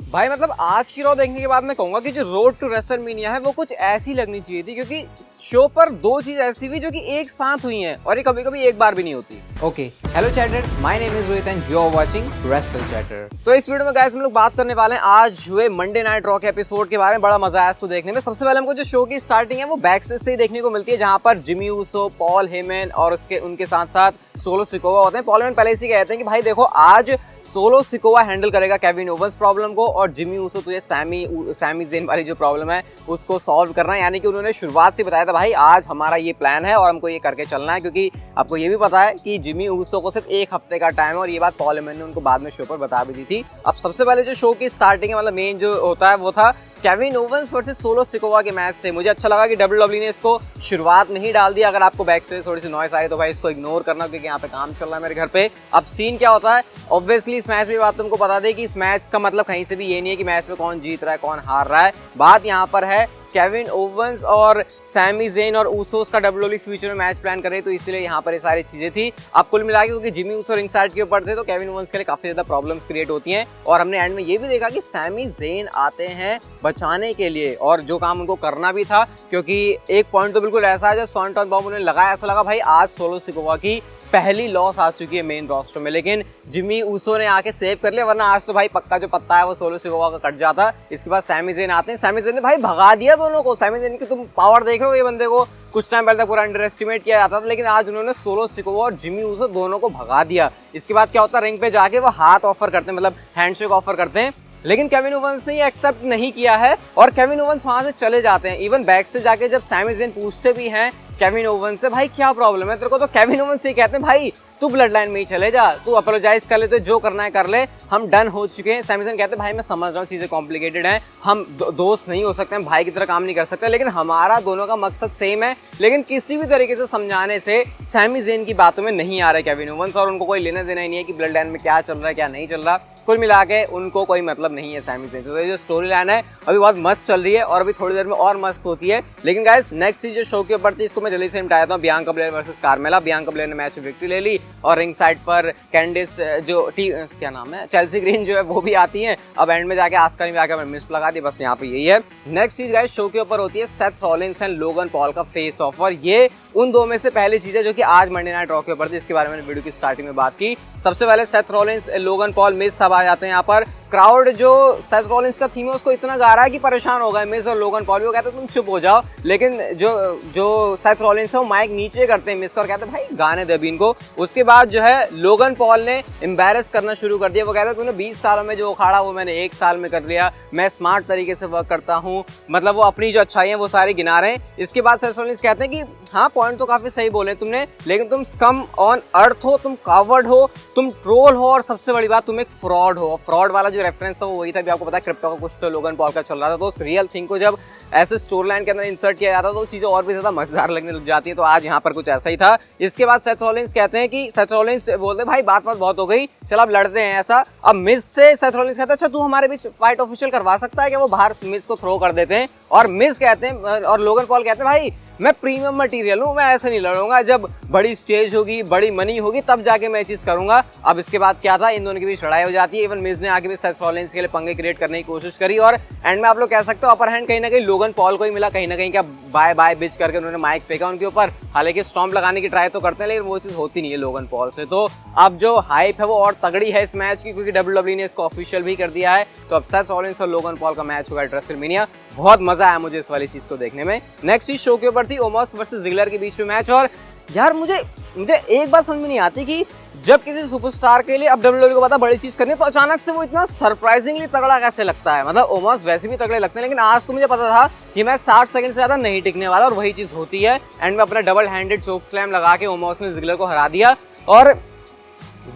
भाई मतलब आज की रॉ देखने के बाद मैं कहूंगा कि जो रोड टू रेसलमेनिया है वो कुछ ऐसी लगनी चाहिए थी, क्योंकि शो पर दो चीज ऐसी हुई जो कि एक साथ हुई हैं और ये कभी कभी एक बार भी नहीं होती। Okay, hello chatters, my name is Rohit and you are watching wrestle chatter. तो इस वीडियो में गाइस हम लोग बात करने वाले हैं आज हुए मंडे नाइट रॉ के एपिसोड के बारे में। बड़ा मजा आया इसको देखने में। सबसे पहले हमको जो शो की स्टार्टिंग है वो बैक स्टेज से ही देखने को मिलती है, जहां पर जिमी ऊसो, पॉल हेमन और उनके साथ साथ सोलो सिकोवा होते हैं। पॉल हेमन पहले से कहते हैं कि भाई देखो आज सोलो सिकोवा हैंडल करेगा केविन ओवंस प्रॉब्लम को और जिमी ऊसो तुझे सैमी ज़ेन वाली जो प्रॉब्लम है उसको सॉल्व करना है। यानी कि उन्होंने शुरुआत से बताया था भाई आज हमारा ये प्लान है और हमको ये करके चलना है, क्योंकि आपको ये भी पता है कि जिमी ऊसो को सिर्फ एक हफ्ते का टाइम है और ये बात पॉल हेमन ने उनको बाद में शो पर बता भी दी थी। अब सबसे पहले जो शो की स्टार्टिंग है मतलब मेन जो होता है वो था Kevin Owens versus Solo Sikoa के मैच से। मुझे अच्छा लगा कि WWE ने इसको शुरुआत में ही डाल दिया। अगर आपको बैक से थोड़ी सी नॉइस आई तो भाई इसको इग्नोर करना, क्योंकि यहाँ पे काम चल रहा है मेरे घर पे। अब सीन क्या होता है, ऑब्वियसली इस मैच में बात तुमको बता दें कि इस मैच का मतलब कहीं से भी ये नहीं है कि मैच में कौन जीत रहा है कौन हार रहा है। बात यहाँ पर है केविन ओवंस और सैमी ज़ेन और ऊसोस का WWE फ्यूचर में मैच प्लान कर रहे, तो इसलिए यहाँ पर ये सारी चीजें थी। अब कुल मिला के क्योंकि जिमी ऊसो रिंग साइड के ऊपर थे तो केविन ओवंस के लिए काफी ज्यादा प्रॉब्लम्स क्रिएट होती हैं। और हमने एंड में ये भी देखा कि सैमी ज़ेन आते हैं बचाने के लिए और जो काम उनको करना भी था, क्योंकि एक पॉइंट तो बिल्कुल ऐसा है जब स्वॉन्टन बॉम्ब उन्होंने लगाया, ऐसा लगा भाई आज सोलो सिकोवा की पहली लॉस आ चुकी है मेन रोस्टर में, लेकिन जिमी ऊसो ने आके सेव कर लिया, वरना आज तो भाई पक्का जो पत्ता है वो सोलो सिकोवा का कट जाता। इसके बाद सैमी ज़ेन आते हैं, सैमी ज़ेन ने भाई भगा दिया दोनों को। सैमी ज़ेन की तुम पावर देख रहे हो, ये बंदे को कुछ टाइम पहले तक पूरा अंडर एस्टिमेट किया जाता था, लेकिन आज उन्होंने सोलो सिकोवा और जिमी ऊसो दोनों को भगा दिया। इसके बाद क्या होता है, रिंग पे जाके वो हाथ ऑफर करते हैं, मतलब हैंडशेक ऑफर करते हैं, लेकिन केविन ओवंस ने ये एक्सेप्ट नहीं किया है और केविन ओवंस वहां से चले जाते हैं। इवन बैक से जाके जब सैमी ज़ेन पूछते भी हैं केविन ओवंस से भाई क्या प्रॉब्लम है तेरे को, तो केविन ओवंस से कहते हैं भाई तू ब्लड लाइन में ही चले जा, तू अपोलोजाइज कर ले, तो जो करना है कर ले, हम डन हो चुके हैं। सैमी ज़ेन कहते हैं भाई मैं समझ रहा हूँ चीजें कॉम्प्लिकेटेड हैं, हम दोस्त नहीं हो सकते, हम भाई की तरह काम नहीं कर सकते, लेकिन हमारा दोनों का मकसद सेम है। लेकिन किसी भी तरीके से समझाने से सैमी ज़ेन की बातों में नहीं आ रहे केविन ओवंस, और उनको कोई लेना देना ही नहीं है कि ब्लड लाइन में क्या चल रहा है क्या नहीं चल रहा। कुल मिला के उनको कोई मतलब नहीं है सैमी ज़ेन से। तो ये जो स्टोरी लाइन है अभी बहुत मस्त चल रही है और अभी थोड़ी देर में और मस्त होती है। लेकिन गाइस नेक्स्ट चीज जो शो के ऊपर थी इसको मैं जल्दी से निपटाया था, Bianca Belair versus Carmella. Bianca Belair ने मैच में विक्ट्री ले ली और रिंग साइड पर कैंडिस जो क्या नाम है चेल्सी ग्रीन जो है वो भी आती है। अब एंड में जाके आस्का ने जाके मिस लगा दी, बस यहाँ पे यही है। नेक्स्ट चीज गाइस शो के ऊपर होती है Seth Rollins and Logan Paul का फेस ऑफ, और ये उन दो में से पहली चीज है जो कि आज मंडे नाइट रॉ के ऊपर थी। इसके बारे में वीडियो की स्टार्टिंग में बात की। सबसे पहले Seth Rollins, Logan Paul, miss सब आ जाते हैं यहाँ पर। क्राउड जो सेथ रॉलिंस का थीम है उसको इतना गा रहा है कि परेशान हो गए मिस और लोगन पॉल भी। वो कहते हैं तुम चुप हो जाओ, लेकिन जो सेथ रॉलिंस है वो माइक नीचे करते हैं मिस और कहते हैं भाई गाने दे अभी इनको। उसके बाद जो है लोगन पॉल ने एम्बैरेस करना शुरू कर दिया। वो कहता है तूने 20 सालों में जो उखाड़ा वो मैंने 1 साल में कर लिया, मैं स्मार्ट तरीके से वर्क करता हूँ, मतलब वो अपनी जो अच्छाई है वो सारी गिना रहे हैं। इसके बाद सेथ रॉलिंस कहते हैं कि हाँ पॉइंट तो काफी सही बोले तुमने, लेकिन तुम स्कम ऑन अर्थ हो, तुम कावर्ड हो, तुम ट्रोल हो और सबसे बड़ी बात तुम एक फ्रॉड हो। फ्रॉड वाला जो रेफरेंस था वो वही था, भी आपको पता है क्रिप्टो का कुछ तो लोगन पॉल का चल रहा था। तो उस रियल थिंग को जब ऐसे स्टोरी लाइन के अंदर इंसर्ट किया जाता है तो चीजें और भी ज्यादा मजेदार लगने लग जाती है। तो आज यहाँ पर कुछ ऐसा ही था। इसके बाद सेथ रॉलिंस कहते हैं कि सेथ रॉलिंस बोलते भाई बात बहुत हो गई, चल अब लड़ते हैं ऐसा। अब मिस से सेथ रॉलिंस कहते हैं अच्छा तू हमारे बीच फाइट ऑफिशियल करवा सकता है क्या, वो बाहर मिस को थ्रो कर देते हैं। और मिस कहते हैं और लोगन पॉल कहते हैं भाई मैं प्रीमियम मटेरियल हूँ, मैं ऐसे नहीं लड़ूंगा, जब बड़ी स्टेज होगी बड़ी मनी होगी तब जाके मैं चीज करूंगा। अब इसके बाद क्या था, इन दोनों के बीच लड़ाई हो जाती है। इवन मिस ने आगे भी सेथ रॉलिंस के लिए पंगे क्रिएट करने की कोशिश करी और एंड में आप लोग कह सकते हो अपर हैंड कहीं ना कहीं लोगन पॉल को ही मिला। कहीं ना कहीं क्या बाय बाय बिच करके उन्होंने माइक फेंका उनके ऊपर। हालांकि स्टॉम्प लगाने की ट्राई तो करते हैं लेकिन वो चीज होती नहीं है लोगन पॉल से। तो अब जो हाइप है वो और तगड़ी है इस मैच की, क्योंकि WWE ने इसको ऑफिशियल भी कर दिया है। तो अब सेथ रॉलिंस और लोगन पॉल का मैच होगा रेसलमेनिया। बहुत मजा आया मुझे इस वाली चीज को देखने में। नेक्स्ट चीज शो के ऊपर थी ओमोस वर्सेस जिगलर के बीच में मैच। और यार मुझे एक बात समझ में नहीं आती कि जब किसी सुपरस्टार के लिए अब WWE को पता बड़ी चीज करनी है तो अचानक से वो इतना सरप्राइजिंगली तगड़ा कैसे लगता है। मतलब ओमोस वैसे भी तगड़े लगते हैं, लेकिन आज तो मुझे पता था कि मैं 60 सेकंड से ज्यादा नहीं टिकने वाला, और वही चीज होती है। एंड में अपना डबल हैंडेड चोक स्लैम लगा के ओमोस ने जिगलर को हरा दिया। और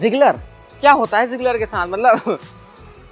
जिगलर क्या होता है जिगलर के साथ, मतलब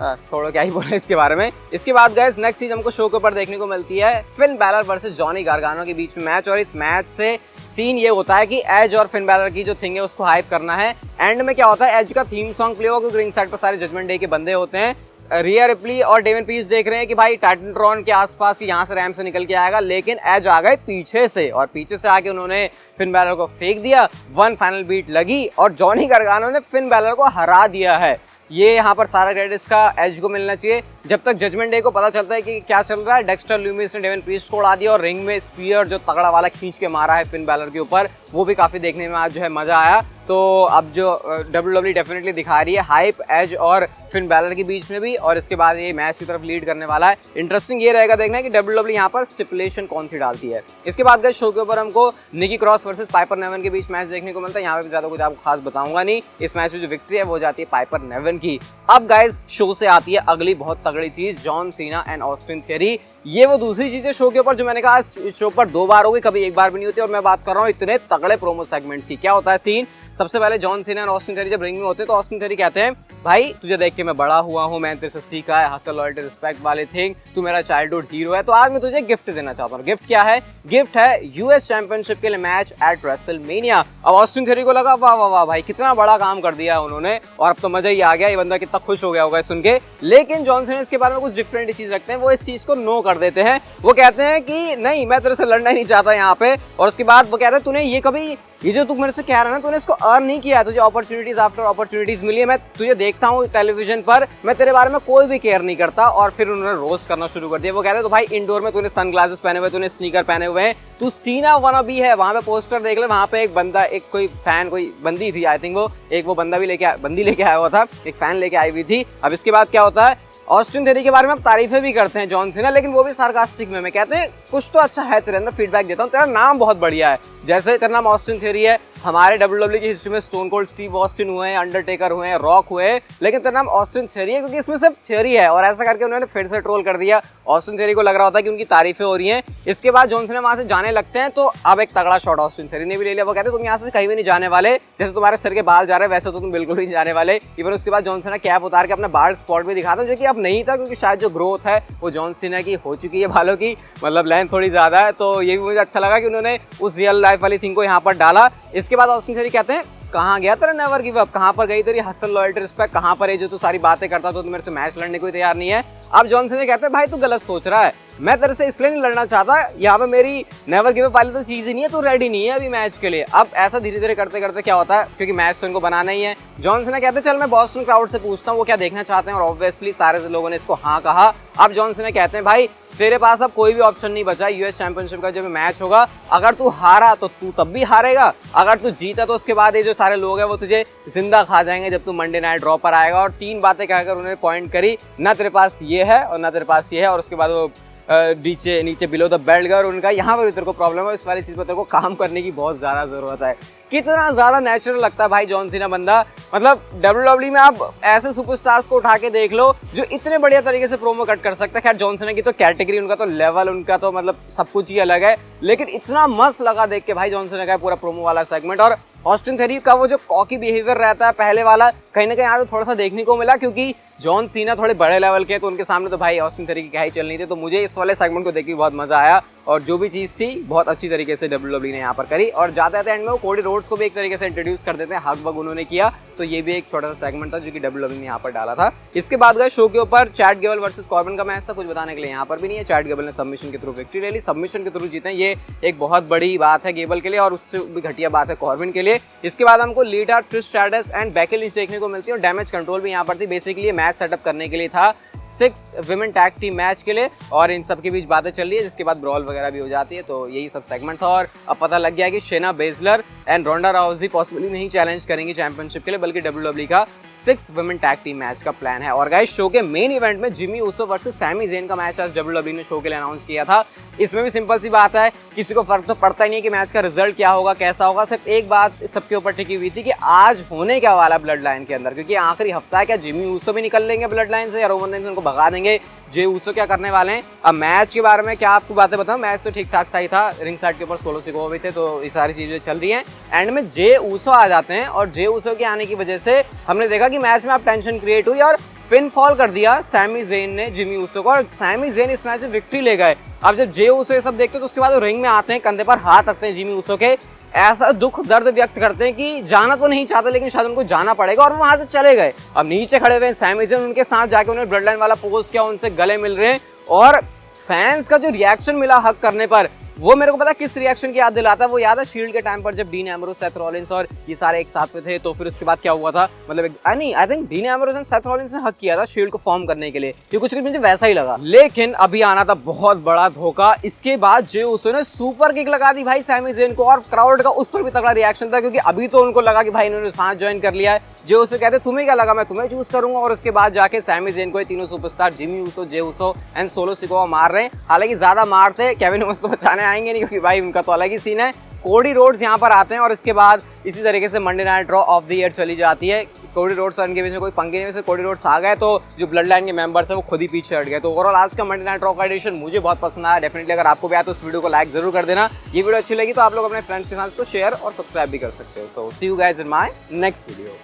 छोड़ो क्या ही बोले इसके बारे में। इसके बाद गाइस नेक्स्ट चीज हमको शो के ऊपर देखने को मिलती है Finn Balor versus Johnny Gargano के बीच में मैच। और इस मैच से सीन ये होता है कि एज और फिन बैलर की जो थिंग है उसको हाइप करना है। एंड में क्या होता है, एज का थीम सॉन्ग प्ले होगा क्योंकि रिंग साइड पर सारे जजमेंट डे के बंदे होते हैं। रिया रिप्ली और डेविन पीस देख रहे हैं कि भाई टाइटनट्रॉन के आसपास की यहाँ से रैम से निकल के आएगा, लेकिन एज आ गए पीछे से और पीछे से आके उन्होंने फिन बैलर को फेंक दिया। वन फाइनल बीट लगी और जॉनी गार्गानो ने फिन बैलर को हरा दिया है। ये यहाँ पर सारा क्रेडिट इसका एज को मिलना चाहिए। जब तक जजमेंट डे को पता चलता है कि क्या चल रहा है, डेक्स्टर लुमिस ने डेविन प्रीस्ट को उड़ा दिया और रिंग में स्पीयर जो तगड़ा वाला खींच के मारा है फिन बैलर के ऊपर, वो भी काफी देखने में आज जो है मजा आया। तो अब जो WWE डेफिनेटली दिखा रही है हाइप एज और फिन बैलर के बीच में भी, और इसके बाद ये मैच की तरफ लीड करने वाला है। इंटरेस्टिंग ये रहेगा देखना है कि WWE यहाँ पर स्टिपुलेशन कौन सी डालती है। इसके बाद शो के ऊपर हमको निकी क्रॉस वर्सेस पाइपर नेवन के बीच मैच देखने को मिलता है। यहाँ पे ज्यादा कुछ आपको खास बताऊंगा नहीं। इस मैच में जो विक्ट्री है वो जाती है पाइपर नेवन की। अब गाइस शो से आती है अगली बहुत तगड़ी चीज, John Cena and Austin theory. ये वो दूसरी चीज है शो के ऊपर जो मैंने कहा शो पर 2 बार हो गई, कभी 1 बार भी नहीं होती। और मैं बात कर रहा हूँ इतने तगड़े प्रोमो सेगमेंट्स की। क्या होता है सीन, सबसे पहले जॉन सीना और ऑस्टिन थियरी जब रिंग में होते हैं तो ऑस्टिन थियरी कहते हैं भाई तुझे देख के मैं बड़ा हुआ हूँ, मैंने तेरे से सीखा है हसल लॉयल्टी रिस्पेक्ट वाले थिंग, तू मेरा चाइल्डहुड हीरो है, तो आज मैं तुझे गिफ्ट देना चाहता हूँ। गिफ्ट क्या है? गिफ्ट है यूएस चैंपियनशिप के लिए मैच एट रेसलमेनिया। अब ऑस्टिन थियरी को लगा वाह वाह वाह भाई कितना बड़ा काम कर दिया है उन्होंने, और अब तो मजा ही आ गया, ये बंदा कितना खुश हो गया होगा सुन के। लेकिन जॉन सीना इसके बारे में कुछ डिफरेंट चीज रखते हैं, वो इस चीज को नो कर देते हैं। वो कहते हैं कि नहीं मैं तेरे से लड़ना ही नहीं चाहता यहाँ पे। और उसके बाद वो कहते हैं तूने ये कभी ये जो तू मेरे से कह रहा है ना तूने इसको अर्न नहीं किया, तुझे अपॉर्चुनिटीज आफ्टर अपॉर्चुनिटीज मिली है, मैं तुझे देखता हूँ टेलीविजन पर, मैं तेरे बारे में कोई भी केयर नहीं करता। और फिर उन्होंने रोस्ट करना शुरू कर दिया। वो कहते हैं तो भाई इंडोर में तूने सनग्लासेस पहने हुए, तूने स्नीकर पहने हुए हैं, तू सीना वाना भी है, वहां पे पोस्टर देख ले, वहां पे एक बंदा एक कोई फैन कोई बंदी थी आई थिंक, वो एक वो बंदा भी लेके आया हुआ था, एक फैन लेके आई हुई थी। अब इसके बाद क्या होता है, ऑस्टिन थियरी के बारे में अब तारीफें भी करते हैं जॉन सीना, लेकिन वो भी सार्कास्टिक में कहते हैं कुछ तो अच्छा है तेरे अंदर, फीडबैक देता हूँ, तेरा नाम बहुत बढ़िया है। जैसे तेरा नाम ऑस्टिन थियरी है, हमारे WWE की हिस्ट्री में स्टोन कोल्ड स्टीव ऑस्टिन हुए हैं, अंडरटेकर हुए हैं, रॉक हुए हैं, लेकिन तेरा नाम ऑस्टिन थियरी है क्योंकि इसमें सिर्फ थियरी है। और ऐसा करके उन्होंने फिर से ट्रोल कर दिया। ऑस्टिन थियरी को लग रहा होता है कि उनकी तारीफें हो रही हैं। इसके बाद जॉन सीना वहां से जाने लगते हैं, तो अब एक तगड़ा शॉट ऑस्टिन थियरी ने भी ले लिया। वो कहते हैं तुम यहाँ से कहीं भी नहीं जाने वाले, जैसे तुम्हारे सिर के बाल जा रहे हैं वैसे तो तुम बिल्कुल नहीं जाने वाले। इवन उसके बाद जॉन सीना कैप उतार के अपना बाल स्पॉट भी दिखाता, जो कि अब नहीं था क्योंकि शायद जो ग्रोथ है वो जॉन सीना की हो चुकी है, बालों की मतलब लेंथ थोड़ी ज्यादा है। तो ये भी मुझे अच्छा लगा कि उन्होंने उस रियल लाइफ वाली थिंग को यहाँ पर डाला। इसके बाद ऑस्टिन थियरी कहते हैं कहाँ गया तेरा नेवर गिव अप, कहाँ पर गई तेरी हसल लॉयल्टी रिस्पेक्ट, कहाँ पर है जो तू सारी बातें करता तो मेरे से मैच लड़ने को तैयार नहीं है। अब जॉन सीना कहते हैं भाई तू गलत सोच रहा है, मैं तेरे से इसलिए नहीं लड़ना चाहता, यहाँ पे मेरी नेवर गिव अप वाली तो चीज ही नहीं है, तू रेडी नहीं है अभी मैच के लिए। अब ऐसा धीरे धीरे करते करते क्या होता है, क्योंकि मैच तो इनको बनाना ही है, जॉन सीना कहते हैं चल मैं बॉस्टन क्राउड से पूछता हूँ वो क्या देखना चाहते हैं, और ऑब्वियसली सारे लोगों ने इसको हाँ कहा। अब जॉन सीना कहते हैं भाई तेरे पास अब कोई भी ऑप्शन नहीं बचा, यूएस चैंपियनशिप का जब मैच होगा, अगर तू हारा तो तू तब भी हारेगा, अगर तू जीता तो उसके बाद ये जो सारे लोग हैं वो तुझे जिंदा खा जाएंगे जब तू मंडे नाइट ड्रॉ पर आएगा। और 3 बातें कहकर उन्होंने पॉइंट करी, ना तेरे पास ये है और ना तेरे पास ये है। और उसके बाद वो नीचे बिलो द बेल्ट गया और उनका यहाँ पर भी तेरे को प्रॉब्लम है, इस वाली चीज पर तेरे को काम करने की बहुत ज्यादा जरूरत है। कितना ज्यादा नेचुरल लगता है भाई जॉन सीना बंदा, मतलब WWE में आप ऐसे सुपरस्टार्स को उठा के देख लो जो इतने बढ़िया तरीके से प्रोमो कट कर सकते हैं। खैर जॉन सीना की तो कैटेगरी, उनका तो लेवल, उनका तो मतलब सब कुछ ही अलग है, लेकिन इतना मस्त लगा देख के भाई जॉन सीना का पूरा प्रोमो वाला सेगमेंट। और ऑस्टिन थियरी का वो जो कॉकी बिहेवियर रहता है पहले वाला, कहीं ना कहीं यहाँ पे थोड़ा सा देखने को मिला, क्योंकि जॉन सीना थोड़े बड़े लेवल के तो उनके सामने तो भाई ऑस्टिन थियरी की क्या ही चलनी थी। तो मुझे इस वाले सेगमेंट को देख के बहुत मजा आया, और जो भी चीज थी बहुत अच्छी तरीके से WWE ने यहाँ पर करी। और जाते जाते एंड में वो कोडी रोड्स को भी एक तरीके से इंट्रोड्यूस कर देते हैं, हक बग उन्होंने किया, तो ये भी एक छोटा सा सेगमेंट था जो कि WWE ने यहाँ पर डाला था। इसके बाद गए शो के ऊपर चैट गेबल वर्सेस कॉर्बिन का मैच था, कुछ बताने के लिए यहाँ पर भी नहीं है। चैट गेबल ने सबमिशन के थ्रू विक्ट्री ले ली, सबमिशन के थ्रू जीते, ये एक बहुत बड़ी बात है गेबल के लिए, और उससे भी घटिया बात है कॉर्बिन के लिए। इसके बाद हमको लीटा, Trish stratus and Becky Lynch देखने को मिलती है, और डैमेज कंट्रोल भी यहाँ पर थी। बेसिकली मैच सेटअप करने के लिए था 6 विमेन टैग टीम मैच के लिए, और इन सब के बीच बातें चल रही है, जिसके बाद ब्रॉल वगैरह भी हो जाती है। तो यही सब सेगमेंट था, और अब पता लग गया कि Shayna Baszler and Ronda Rousey possibly नहीं चैलेंज करेंगी चैंपियनशिप के लिए, बल्कि WWE का 6 विमेन टैग टीम मैच का प्लान है। और गाइस शो के मेन इवेंट में Jimmy Uso versus Sami Zayn का मैच आज WWE ने शो के लिए अनाउंस किया था। इसमें भी सिंपल सी बात है, किसी को फर्क तो पड़ता ही नहीं कि मैच का रिजल्ट क्या होगा, कैसा होगा, सिर्फ एक बात सबके ऊपर टिकी हुई थी कि आज होने क्या वाला ब्लड लाइन के अंदर, क्योंकि आखिरी हफ्ता है, क्या जिमी ऊसो भी निकल लेंगे ब्लड लाइन से या रोमन रेंस उनको भगा देंगे, जे ऊसो क्या करने वाले हैं। अब मैच के बारे में क्या आपको बातें बताऊं, मैच तो ठीक ठाक सही था, रिंग साइड के ऊपर सोलो सिको भी थे, तो ये सारी चीजें चल रही हैं। एंड में जे ऊसो आ जाते हैं, और जे ऊसो के आने की वजह से हमने देखा कि मैच में अब टेंशन क्रिएट हुई, और पिन फॉल कर दिया सैमी ज़ेन ने जिमी ऊसो को, और सैमी ज़ेन इस मैच में विक्ट्री ले गए। अब जब जे ऊसो ये सब देखते हैं तो उसके बाद वो रिंग में आते हैं, कंधे पर हाथ रखते हैं जिमी ऊसो के, ऐसा दुख दर्द व्यक्त करते हैं कि जाना तो नहीं चाहते लेकिन शायद उनको जाना पड़ेगा, और वहां से चले गए। अब नीचे खड़े हुए सैमी ज़ेन, उनके साथ जाके उन्होंने ब्लड लाइन वाला पोज किया, उनसे गले मिल रहे हैं, और फैंस का जो रिएक्शन मिला हक करने पर, वो मेरे को पता किस रिएक्शन की याद दिलाता है, वो याद है शील्ड के टाइम पर जब डीन एम्ब्रोस, सेथ रॉलिंस और ये सारे एक साथ में थे, तो फिर उसके बाद क्या हुआ था, मतलब I think dean Ambrose and Seth Rollins ने हक किया था शील्ड को फॉर्म करने के लिए, ये कुछ मुझे वैसा ही लगा। लेकिन अभी आना था बहुत बड़ा धोखा, इसके बाद जे उसो ने सुपर किक लगा दी भाई सैमी ज़ेन को, और क्राउड का उस पर भी तगड़ा रिएक्शन था, क्योंकि अभी तो उनको लगा कि भाई इन्होंने साथ ज्वाइन कर लिया है, जे उसो कहते तुम्हें क्या लगा मैं तुम्हें चूज करूंगा, और उसके बाद जाके सैमी ज़ेन को ये तीनों superstar Jimmy Uso, Jey Uso and solo Sikoa मार रहे हैं। हालांकि ज्यादा मारते केविन ओवेंस को बचाने आएंगे नहीं, क्योंकि भाई उनका तो अलग ही सीन है। कोडी रोड्स यहाँ पर आते हैं और इसके बाद इसी तरीके से Monday night draw of the year चली जाती है। कोडी रोड्स और इनके बीच में कोई पंगे नहीं, वैसे कोडी रोड्स आ गए तो जो ब्लड लाइन के मेंबर्स है वो खुद ही पीछे हट गए। तो ओवरऑल आज का मंडे नाइट ड्रॉ का एडिशन मुझे बहुत पसंद आया। डेफिनेटली अगर आपको भी आया तो इस वीडियो को लाइक जरूर कर देना। ये वीडियो अच्छी लगी तो आप लोग अपने फ्रेंड्स के साथ इसको शेयर और सब्सक्राइब भी कर सकते हो। So see you guys in my next video.